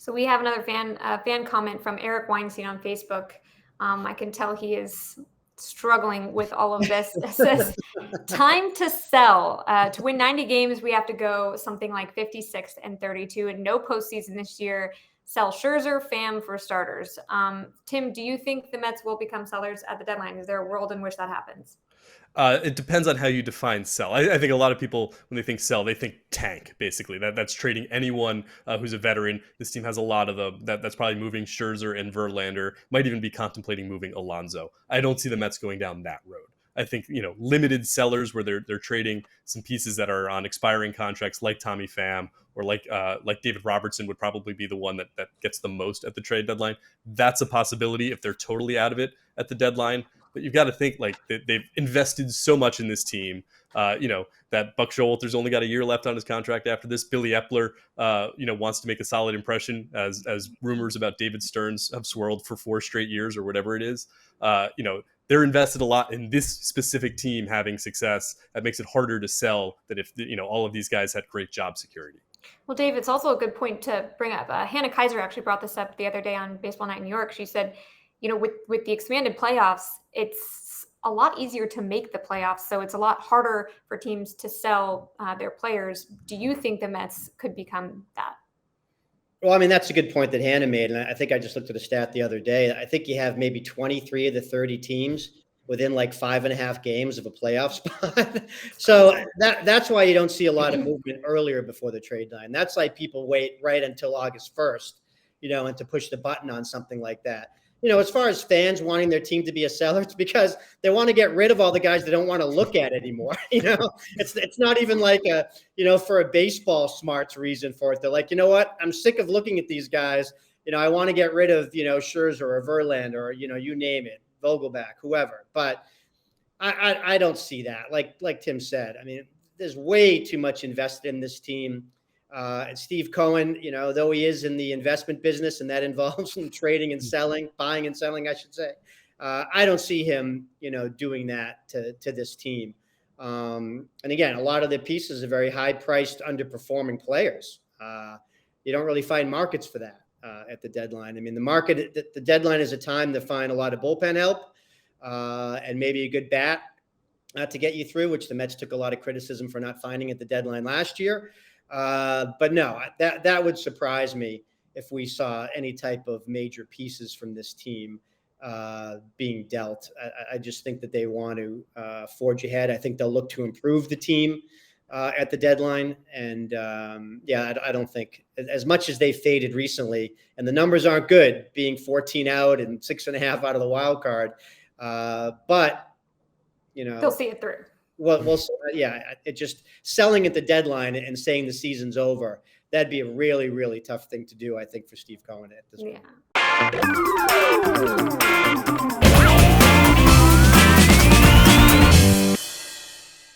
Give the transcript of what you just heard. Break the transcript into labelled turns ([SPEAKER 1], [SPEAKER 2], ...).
[SPEAKER 1] So we have another fan comment from Eric Weinstein on Facebook. I can tell he is struggling with all of this. It says, time to sell. To win 90 games, we have to go something like 56-32 and no postseason this year. Sell Scherzer, Pham for starters. Tim, do you think the Mets will become sellers at the deadline? Is there a world in which that happens?
[SPEAKER 2] It depends on how you define sell. I think a lot of people, when they think sell, they think tank, basically. That's trading anyone who's a veteran. This team has a lot of them. That's probably moving Scherzer and Verlander. Might even be contemplating moving Alonso. I don't see the Mets going down that road. I think, limited sellers where they're trading some pieces that are on expiring contracts, like Tommy Pham or like David Robertson would probably be the one that gets the most at the trade deadline. That's a possibility if they're totally out of it at the deadline. But you've got to think like they've invested so much in this team. That Buck Showalter's only got a year left on his contract after this. Billy Epler, wants to make a solid impression as rumors about David Stearns have swirled for 4 straight years or whatever it is. They're invested a lot in this specific team having success. That makes it harder to sell than if, all of these guys had great job security.
[SPEAKER 1] Well, Dave, it's also a good point to bring up. Hannah Kaiser actually brought this up the other day on Baseball Night in New York. She said, with the expanded playoffs, it's a lot easier to make the playoffs. So it's a lot harder for teams to sell their players. Do you think the Mets could become that?
[SPEAKER 3] Well, I mean, that's a good point that Hannah made. And I think I just looked at a stat the other day. I think you have maybe 23 of the 30 teams within like 5.5 games of a playoff spot. So that's why you don't see a lot of movement earlier before the trade deadline. That's like people wait right until August 1st, and to push the button on something like that. As far as fans wanting their team to be a seller, it's because they want to get rid of all the guys they don't want to look at anymore. It's not even like for a baseball smarts reason for it. They're like, you know what? I'm sick of looking at these guys. I want to get rid of, Scherzer or Verlander or, you name it, Vogelback, whoever. But I don't see that. Like Tim said, I mean, there's way too much invested in this team. And Steve Cohen, though he is in the investment business and that involves some trading and selling, buying and selling, I should say, I don't see him, doing that to this team. And again, a lot of the pieces are very high priced, underperforming players. You don't really find markets for that at the deadline. I mean, the deadline is a time to find a lot of bullpen help and maybe a good bat to get you through, which the Mets took a lot of criticism for not finding at the deadline last year. But no, that would surprise me if we saw any type of major pieces from this team being dealt. I just think that they want to forge ahead. I think they'll look to improve the team at the deadline. And I don't think, as much as they faded recently, and the numbers aren't good, being 14 out and 6.5 out of the wild card. But
[SPEAKER 1] they'll see it through.
[SPEAKER 3] Well, it just selling at the deadline and saying the season's over. That'd be a really, really tough thing to do, I think, for Steve Cohen at this point.